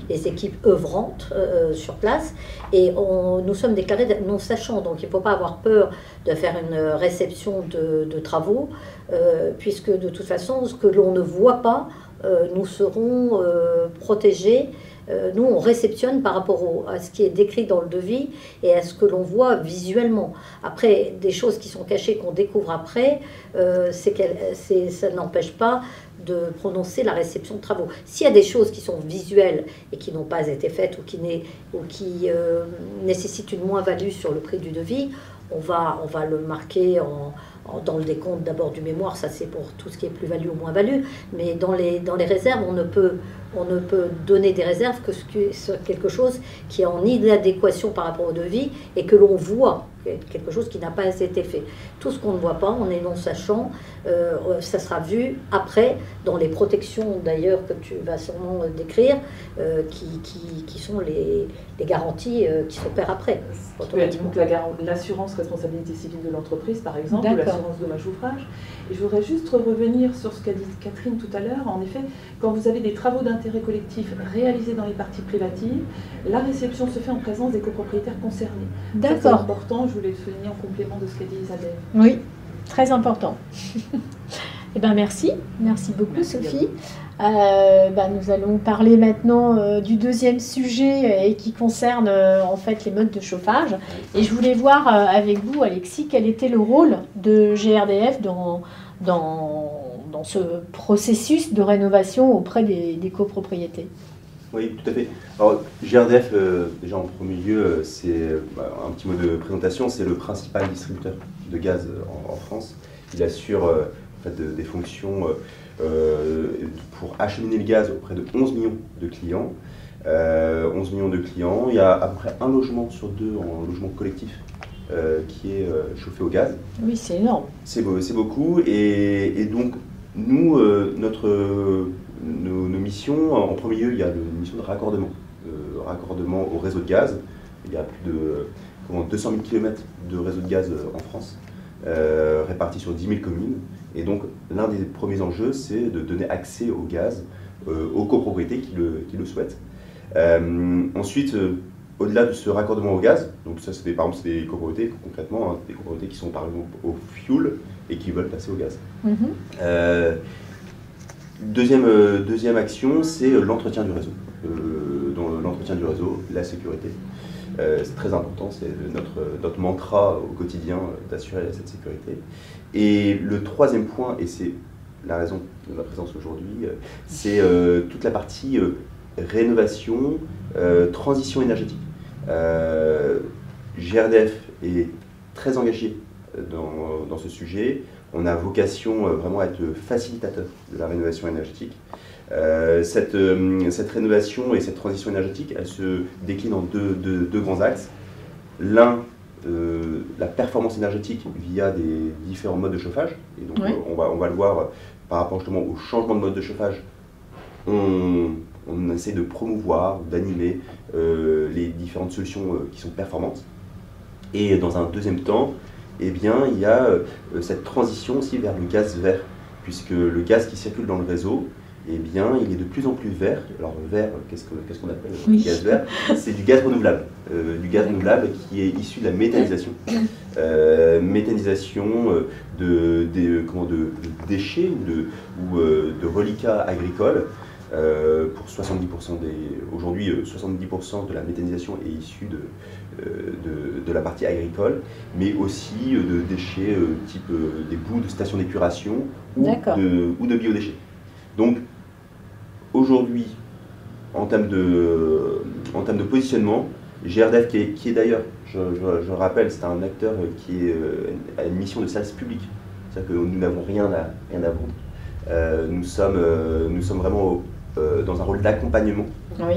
Speaker 3: les équipes œuvrantes sur place, et nous sommes déclarés non sachants, donc il ne faut pas avoir peur de faire une réception de travaux, puisque de toute façon ce que l'on ne voit pas, nous serons protégés. Nous, on réceptionne par rapport à ce qui est décrit dans le devis et à ce que l'on voit visuellement. Après, des choses qui sont cachées, qu'on découvre après, ça n'empêche pas de prononcer la réception de travaux. S'il y a des choses qui sont visuelles et qui n'ont pas été faites ou qui nécessitent une moins-value sur le prix du devis, on va le marquer dans le décompte d'abord du mémoire, ça c'est pour tout ce qui est plus-value ou moins-value, mais dans les réserves, on ne peut donner des réserves que sur quelque chose qui est en inadéquation par rapport au devis et que l'on voit quelque chose qui n'a pas été fait. Tout ce qu'on ne voit pas, en est non sachant, ça sera vu après dans les protections d'ailleurs que tu vas sûrement décrire, qui sont les garanties qui s'opèrent après.
Speaker 4: Donc l'assurance responsabilité civile de l'entreprise, par exemple, ou l'assurance dommage ouvrage. Et je voudrais juste revenir sur ce qu'a dit Catherine tout à l'heure. En effet, quand vous avez des travaux d'intérêt collectif réalisés dans les parties privatives, la réception se fait en présence des copropriétaires concernés.
Speaker 1: D'accord.
Speaker 4: C'est important, je voulais le souligner en complément de ce qu'a dit Isabelle.
Speaker 1: Oui, très important. Eh bien, merci beaucoup, merci Sophie. Nous allons parler maintenant du deuxième sujet et qui concerne en fait les modes de chauffage. Et je voulais voir avec vous, Alexis, quel était le rôle de GRDF dans ce processus de rénovation auprès des copropriétés.
Speaker 5: Oui, tout à fait. Alors, GRDF, déjà en premier lieu, c'est un petit mot de présentation, c'est le principal distributeur de gaz en France. Il assure en fait, des fonctions pour acheminer le gaz auprès de 11 millions de clients. 11 millions de clients, il y a à peu près un logement sur deux en logement collectif qui est chauffé au gaz.
Speaker 1: Oui, c'est énorme.
Speaker 5: C'est beaucoup. Et donc, nous, nos missions, en premier lieu, il y a une mission de raccordement au réseau de gaz. Il y a plus de 200 000 km de réseau de gaz en France, répartis sur 10 000 communes. Et donc, l'un des premiers enjeux, c'est de donner accès au gaz aux copropriétés qui le souhaitent. Ensuite, au-delà de ce raccordement au gaz, donc ça, par exemple, c'est des copropriétés, concrètement, hein, des copropriétés qui sont par exemple au fioul et qui veulent passer au gaz. Deuxième action, c'est l'entretien du réseau. Dans l'entretien du réseau, la sécurité. C'est très important, c'est notre mantra au quotidien d'assurer cette sécurité. Et le troisième point, et c'est la raison de ma présence aujourd'hui, c'est toute la partie rénovation, transition énergétique. GRDF est très engagé dans ce sujet. On a vocation vraiment à être facilitateur de la rénovation énergétique. Cette rénovation et cette transition énergétique, elle se décline en deux grands axes. L'un, la performance énergétique via des différents modes de chauffage. Et donc, oui. on va le voir par rapport justement au changement de mode de chauffage. On essaie de promouvoir, d'animer les différentes solutions qui sont performantes. Et dans un deuxième temps, eh bien, il y a cette transition aussi vers le gaz vert, puisque le gaz qui circule dans le réseau, eh bien, il est de plus en plus vert. Alors, vert, qu'est-ce qu'on appelle le gaz vert? C'est du gaz renouvelable. Du gaz renouvelable qui est issu de la méthanisation. Méthanisation de déchets ou de reliquats agricoles. Pour 70% aujourd'hui, 70% de la méthanisation est issue de la partie agricole, mais aussi de déchets type des boues de stations d'épuration ou de biodéchets. Donc, aujourd'hui, en termes de positionnement, GRDF, qui est d'ailleurs, je rappelle, c'est un acteur qui a une mission de service public, c'est-à-dire que nous n'avons rien à vendre. Nous sommes vraiment dans un rôle d'accompagnement, oui.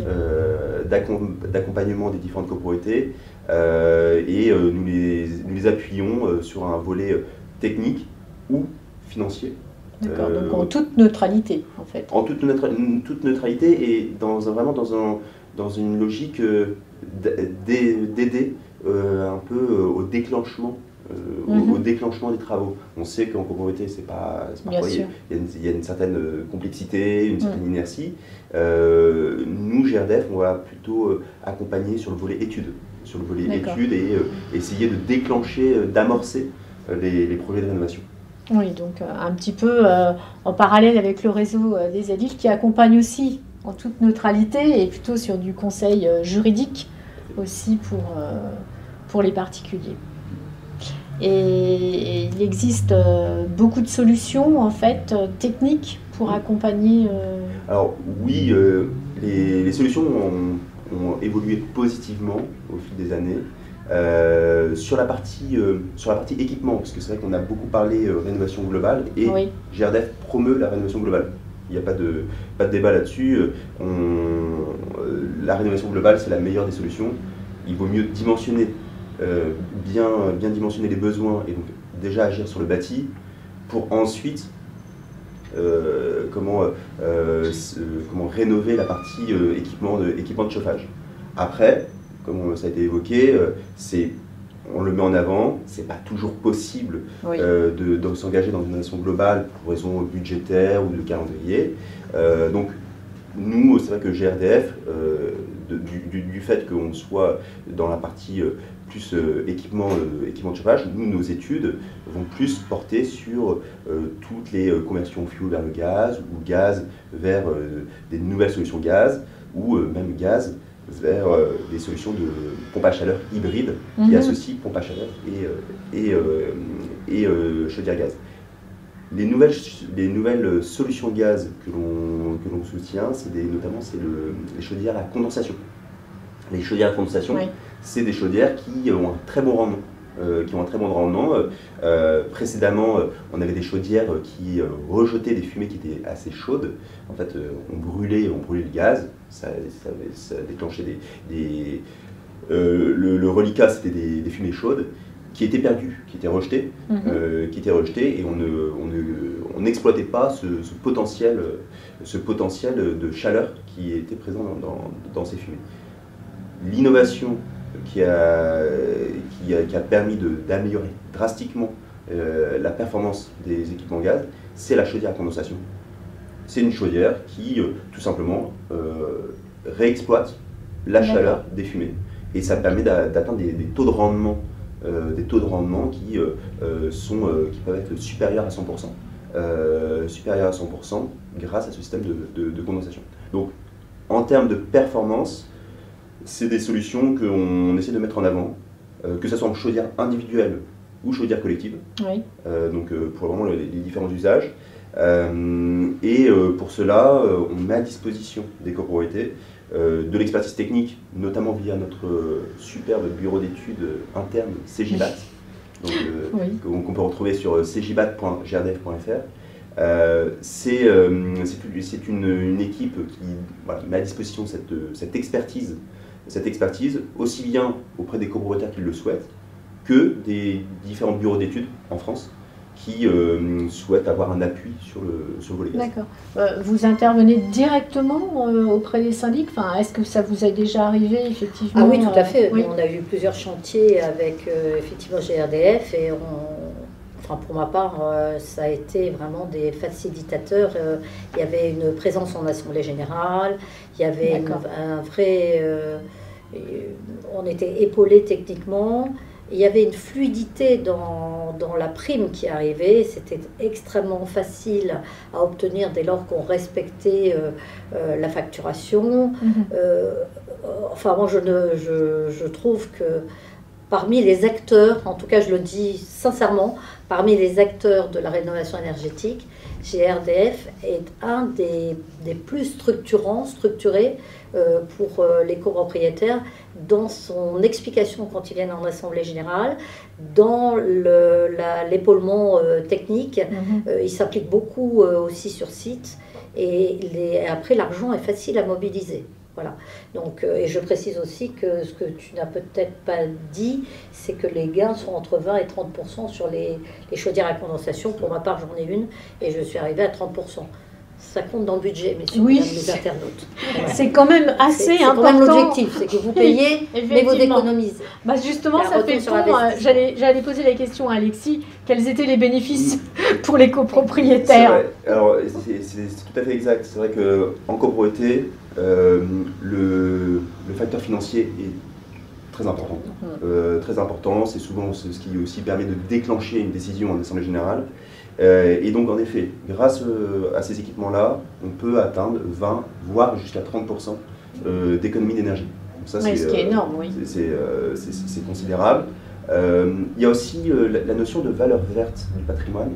Speaker 5: D'accompagnement des différentes copropriétés, et nous les appuyons sur un volet technique ou financier.
Speaker 1: D'accord, donc en toute neutralité, en fait. En toute
Speaker 5: neutralité et vraiment dans une logique d'aider un peu au déclenchement. Au déclenchement des travaux. On sait qu'en copropriété, c'est parfois il y a une certaine complexité, une certaine inertie. Nous, GRDF, on va plutôt accompagner sur le volet études, et essayer de déclencher, d'amorcer les projets de rénovation.
Speaker 1: Oui, donc un petit peu en parallèle avec le réseau des ADIL qui accompagne aussi en toute neutralité et plutôt sur du conseil juridique aussi pour les particuliers. Et il existe beaucoup de solutions en fait techniques pour accompagner.
Speaker 5: Alors oui, les solutions ont évolué positivement au fil des années. Sur la partie équipement, parce que c'est vrai qu'on a beaucoup parlé rénovation globale et oui. GRDF promeut la rénovation globale. Il n'y a pas de débat là-dessus. La rénovation globale, c'est la meilleure des solutions. Il vaut mieux dimensionner bien dimensionner les besoins et donc déjà agir sur le bâti pour ensuite comment rénover la partie équipement de chauffage. Après, comme ça a été évoqué, on le met en avant, c'est pas toujours possible de s'engager dans une rénovation globale pour raison budgétaire ou de calendrier. Donc nous, c'est vrai que GRDF, du fait qu'on soit dans la partie plus équipement de chauffage, nos études vont plus porter sur toutes les conversions fuel vers le gaz ou gaz vers des nouvelles solutions gaz ou même gaz vers des solutions de pompe à chaleur hybride qui associent pompe à chaleur et chaudière gaz. Les nouvelles solutions gaz que l'on soutient, notamment les chaudières à condensation. Les chaudières à condensation, c'est des chaudières qui ont un très bon rendement. Précédemment, on avait des chaudières qui rejetaient des fumées qui étaient assez chaudes. En fait, on brûlait le gaz, ça déclenchait le reliquat, c'était des fumées chaudes qui étaient perdues, qui étaient rejetées, et on n'exploitait pas ce potentiel de chaleur qui était présent dans ces fumées. L'innovation qui a permis d'améliorer drastiquement la performance des équipements gaz, c'est la chaudière à condensation. C'est une chaudière qui, tout simplement, réexploite la chaleur des fumées. Et ça permet d'atteindre des taux de rendement, qui peuvent être supérieurs à 100%. Supérieurs à 100% grâce à ce système de condensation. Donc, en termes de performance, c'est des solutions qu'on essaie de mettre en avant, que ce soit en chaudière individuelle ou chaudière collective, donc pour vraiment les différents usages. Pour cela, on met à disposition des copropriétés de l'expertise technique, notamment via notre superbe bureau d'études interne CJBAT, qu'on peut retrouver sur cjbat.grdf.fr. C'est une équipe qui met à disposition cette expertise, aussi bien auprès des copropriétaires qui le souhaitent, que des différents bureaux d'études en France qui souhaitent avoir un appui sur le volet gaz.
Speaker 1: D'accord. Vous intervenez directement auprès des syndics. Enfin, est-ce que ça vous est déjà arrivé, effectivement?
Speaker 3: Ah oui, tout à fait. On a eu plusieurs chantiers avec effectivement GRDF et pour ma part, ça a été vraiment des facilitateurs. Il y avait une présence en assemblée générale, il y avait un vrai... on était épaulés techniquement. Il y avait une fluidité dans la prime qui arrivait, c'était extrêmement facile à obtenir dès lors qu'on respectait la facturation. Moi je trouve que parmi les acteurs, en tout cas je le dis sincèrement, parmi les acteurs de la rénovation énergétique, GRDF est un des plus structurés pour les copropriétaires dans son explication quand ils viennent en assemblée générale, dans l'épaulement technique. Il s'applique beaucoup aussi sur site et après l'argent est facile à mobiliser. Voilà. Donc, et je précise aussi que ce que tu n'as peut-être pas dit, c'est que les gains sont entre 20 et 30% sur les chaudières à condensation. Pour ma part, j'en ai une et je suis arrivée à 30%. Ça compte dans le budget, messieurs, les internautes. Voilà.
Speaker 1: C'est quand même assez important.
Speaker 3: C'est quand même l'objectif, c'est que vous payez, mais vous économisez.
Speaker 1: Justement, ça fait le pont. J'allais poser la question à Alexis. Quels étaient les bénéfices pour les copropriétaires?
Speaker 5: Alors, c'est tout à fait exact. C'est vrai qu'en copropriété, le facteur financier est très important. Très important, c'est souvent ce qui aussi permet de déclencher une décision en assemblée générale. Et donc, en effet, grâce à ces équipements-là, on peut atteindre 20, voire jusqu'à 30% d'économie d'énergie.
Speaker 1: Ce qui est énorme, oui.
Speaker 5: C'est considérable. Il y a aussi la notion de valeur verte du patrimoine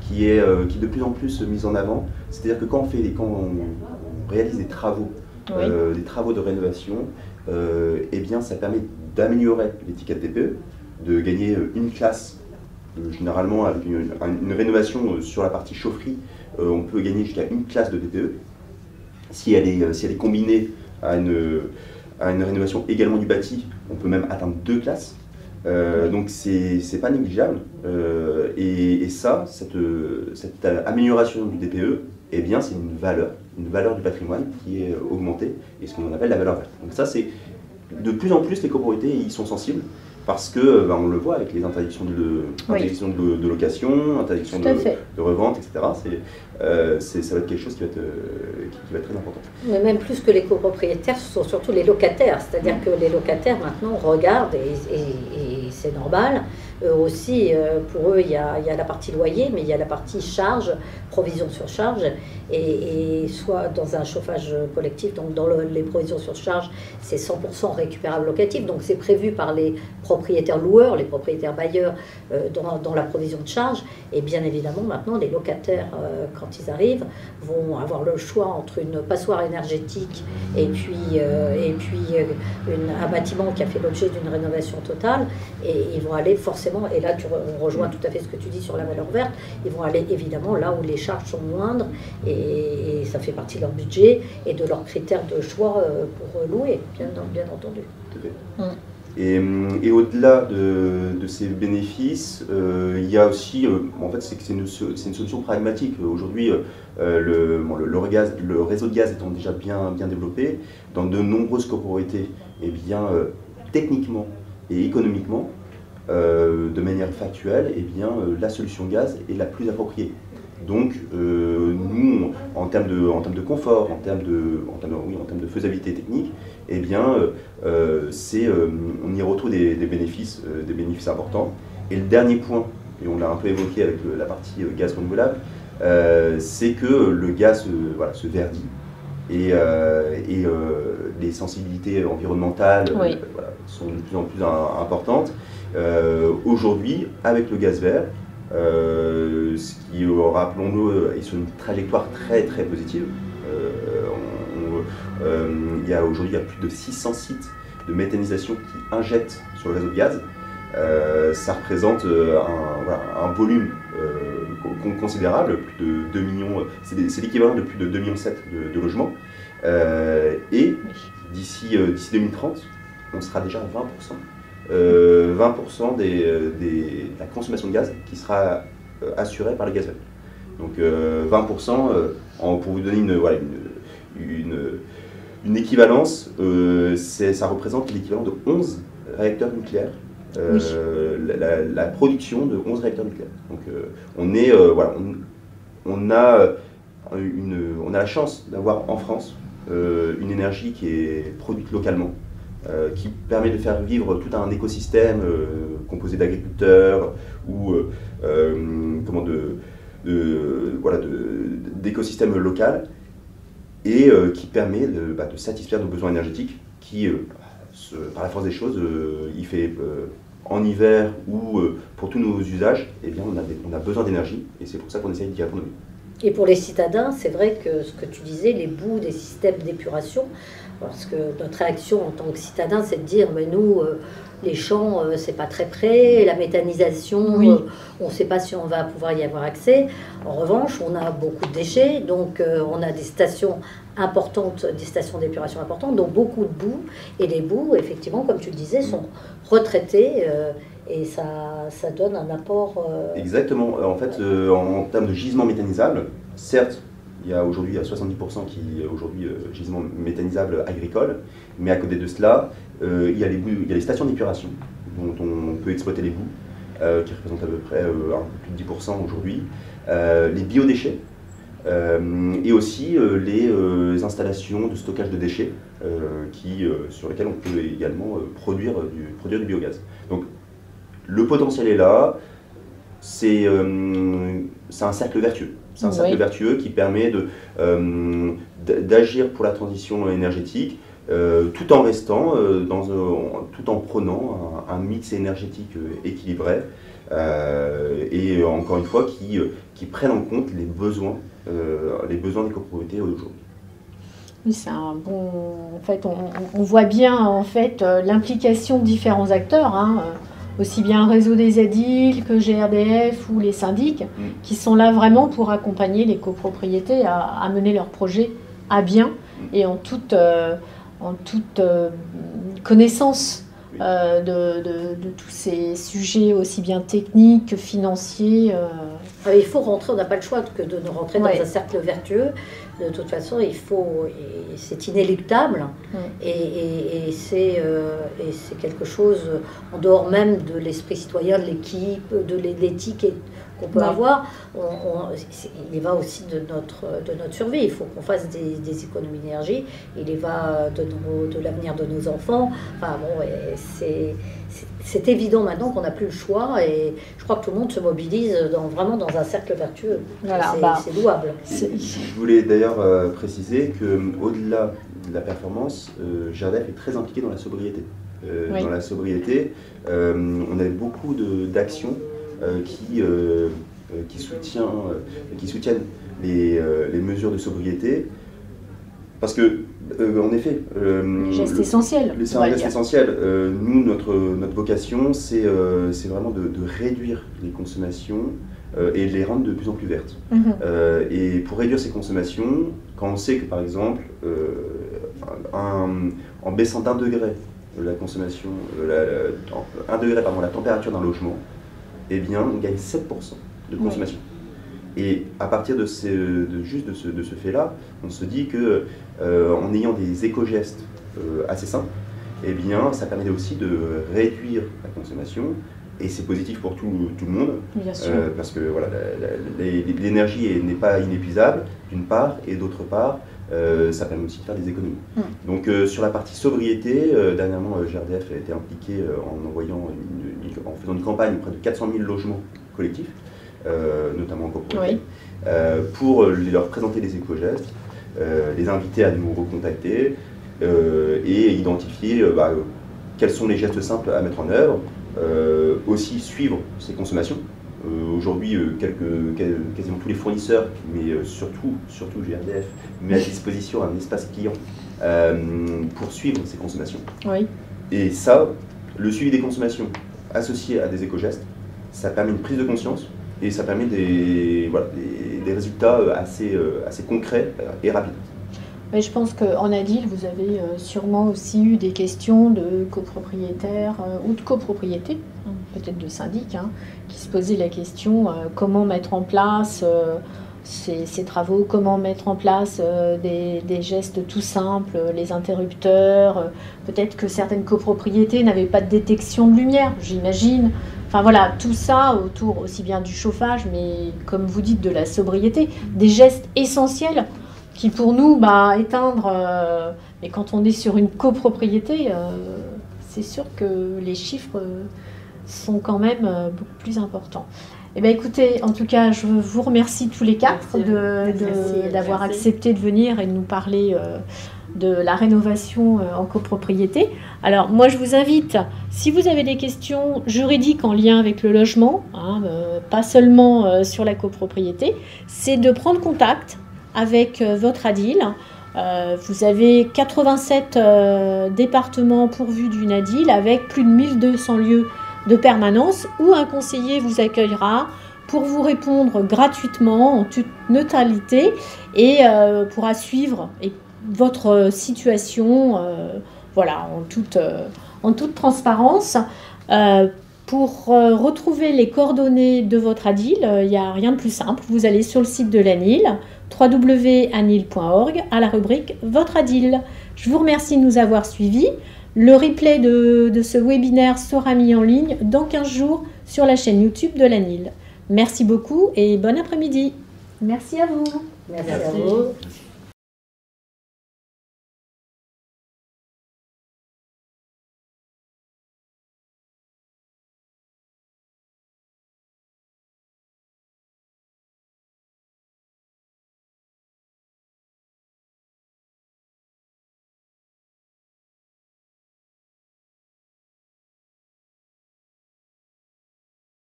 Speaker 5: qui est de plus en plus mise en avant. C'est-à-dire que quand on réalise des travaux de rénovation, eh bien, ça permet d'améliorer l'étiquette DPE, de gagner une classe. Généralement, avec une rénovation sur la partie chaufferie, on peut gagner jusqu'à une classe de DPE. Si elle est combinée à une rénovation également du bâti, on peut même atteindre 2 classes. Donc c'est pas négligeable. Et ça, cette amélioration du DPE, eh bien c'est une valeur du patrimoine qui est augmentée, et ce qu'on appelle la valeur verte. Donc ça, c'est de plus en plus les copropriétés y sont sensibles, parce que on le voit avec les interdictions de location, interdictions de revente, etc. Ça va être quelque chose qui va être très important.
Speaker 3: Mais même plus que les copropriétaires, ce sont surtout les locataires. C'est-à-dire que les locataires maintenant regardent, et c'est normal, eux aussi, pour eux, il y a la partie loyer, mais il y a la partie charge, provision sur charge, et soit dans un chauffage collectif, donc dans les provisions sur charge, c'est 100% récupérable locatif, donc c'est prévu par les propriétaires loueurs, les propriétaires bailleurs dans la provision de charge, et bien évidemment maintenant les locataires, quand ils arrivent, vont avoir le choix entre une passoire énergétique et puis un bâtiment qui a fait l'objet d'une rénovation totale, et ils vont aller forcément, et là on rejoint tout à fait ce que tu dis sur la valeur verte, ils vont aller évidemment là où les charges sont moindres, et ça fait partie de leur budget et de leurs critères de choix pour louer, bien entendu.
Speaker 5: Tout à fait. Et au-delà de ces bénéfices, il y a aussi, en fait, c'est une solution pragmatique. Aujourd'hui, le réseau de gaz étant déjà bien développé, dans de nombreuses copropriétés, et bien techniquement et économiquement, de manière factuelle, et bien la solution gaz est la plus appropriée. Donc, nous, en termes de confort, en termes de faisabilité technique, eh bien, on y retrouve des bénéfices importants. Et le dernier point, et on l'a un peu évoqué avec la partie gaz renouvelable, c'est que le gaz se verdit, et les sensibilités environnementales sont de plus en plus importantes. Aujourd'hui, avec le gaz vert, ce qui, rappelons-le, est sur une trajectoire très positive. Aujourd'hui, il y a plus de 600 sites de méthanisation qui injectent sur le réseau de gaz. Ça représente un volume considérable, plus de 2 millions, c'est l'équivalent de plus de 2,7 millions de logements. Et d'ici 2030, on sera déjà à 20%. 20% de la consommation de gaz qui sera assurée par le gaz vert. Donc 20%, pour vous donner une équivalence, ça représente l'équivalent de 11 réacteurs nucléaires, la production de 11 réacteurs nucléaires. Donc on a la chance d'avoir en France une énergie qui est produite localement, qui permet de faire vivre tout un écosystème composé d'agriculteurs ou d'écosystèmes locaux, et qui permet de satisfaire nos besoins énergétiques, qui, par la force des choses, il fait en hiver ou pour tous nos usages, eh bien, on a besoin d'énergie, et c'est pour ça qu'on essaye d'y répondre.
Speaker 3: Et pour les citadins, c'est vrai que ce que tu disais, les boues des systèmes d'épuration, parce que notre réaction en tant que citadin, c'est de dire, mais nous, les champs, c'est pas très près, la méthanisation, on ne sait pas si on va pouvoir y avoir accès. En revanche, on a beaucoup de déchets, donc on a des stations importantes, des stations d'épuration importantes, donc beaucoup de boue, et les boues, effectivement, comme tu le disais, sont retraitées, et ça donne un apport...
Speaker 5: Exactement. En fait, en termes de gisement méthanisable, certes, il y a aujourd'hui 70% qui aujourd'hui gisement méthanisable agricole, mais à côté de cela, il y a les stations d'épuration dont on peut exploiter les boues, qui représentent à peu près un peu plus de 10% aujourd'hui, les biodéchets, et aussi les installations de stockage de déchets sur lesquelles on peut également produire du biogaz. Donc le potentiel est là, c'est un cercle vertueux. C'est un cercle vertueux qui permet d'agir pour la transition énergétique, tout en restant, tout en prenant un mix énergétique équilibré, et encore une fois qui prennent en compte les besoins des copropriétés aujourd'hui.
Speaker 1: Oui, c'est un bon. En fait, on voit bien en fait l'implication de différents acteurs, aussi bien le réseau des ADIL que GRDF ou les syndics, qui sont là vraiment pour accompagner les copropriétés à mener leurs projets à bien et en toute connaissance de tous ces sujets aussi bien techniques que financiers.
Speaker 3: Il faut rentrer, on n'a pas le choix que de rentrer dans un cercle vertueux. De toute façon, c'est inéluctable et c'est quelque chose en dehors même de l'esprit citoyen, de l'équipe, de l'éthique qu'on peut avoir. Il y va aussi de notre survie. Il faut qu'on fasse des économies d'énergie. Il y va de l'avenir de nos enfants. Enfin bon, c'est évident maintenant qu'on n'a plus le choix et je crois que tout le monde se mobilise vraiment dans un cercle vertueux. Voilà, c'est louable.
Speaker 5: Je voulais d'ailleurs préciser qu'au-delà de la performance, GRDF est très impliqué dans la sobriété. Dans la sobriété, on a beaucoup d'actions qui soutiennent les mesures de sobriété. Parce que, en effet,
Speaker 1: geste essentiel.
Speaker 5: C'est un geste essentiel. Nous, notre vocation, c'est vraiment de réduire les consommations et de les rendre de plus en plus vertes. Et pour réduire ces consommations, quand on sait que, par exemple, en baissant d'1 degré la consommation, la température d'un logement, eh bien, on gagne 7% de consommation. Et à partir de ce fait-là, on se dit que en ayant des éco-gestes assez simples, eh bien, ça permet aussi de réduire la consommation. Et c'est positif pour tout le monde, parce que voilà, l'énergie n'est pas inépuisable, d'une part, et d'autre part, ça permet aussi de faire des économies. Donc sur la partie sobriété, dernièrement, GRDF a été impliqué en faisant une campagne auprès de 400 000 logements collectifs, notamment en copropriété, pour leur présenter des éco-gestes, les inviter à nous recontacter et identifier quels sont les gestes simples à mettre en œuvre, aussi suivre ses consommations. Aujourd'hui, quasiment tous les fournisseurs, mais surtout GRDF, met à disposition un espace client pour suivre ses consommations. Et ça, le suivi des consommations associé à des éco-gestes, ça permet une prise de conscience et ça permet des résultats assez concrets et rapides.
Speaker 1: Mais je pense qu'en ADIL, vous avez sûrement aussi eu des questions de copropriétaires ou de copropriétés, peut-être de syndics, qui se posaient la question comment mettre en place ces travaux, comment mettre en place des gestes tout simples, les interrupteurs, peut-être que certaines copropriétés n'avaient pas de détection de lumière, j'imagine. Enfin voilà, tout ça autour aussi bien du chauffage, mais comme vous dites, de la sobriété, des gestes essentiels qui pour nous, éteindre, mais quand on est sur une copropriété, c'est sûr que les chiffres sont quand même beaucoup plus importants. Eh bien écoutez, en tout cas, je vous remercie tous les quatre d'avoir accepté de venir et de nous parler de la rénovation en copropriété. Alors moi je vous invite, si vous avez des questions juridiques en lien avec le logement, pas seulement sur la copropriété, c'est de prendre contact avec votre ADIL. Vous avez 87 départements pourvus d'une ADIL avec plus de 1200 lieux de permanence où un conseiller vous accueillera pour vous répondre gratuitement en toute neutralité et pourra suivre votre situation en toute transparence. Pour retrouver les coordonnées de votre ADIL, il n'y a rien de plus simple. Vous allez sur le site de l'ANIL, www.anil.org, à la rubrique Votre ADIL. Je vous remercie de nous avoir suivis. Le replay de ce webinaire sera mis en ligne dans 15 jours sur la chaîne YouTube de l'ANIL. Merci beaucoup et bon après-midi. Merci à vous.
Speaker 3: Merci à vous.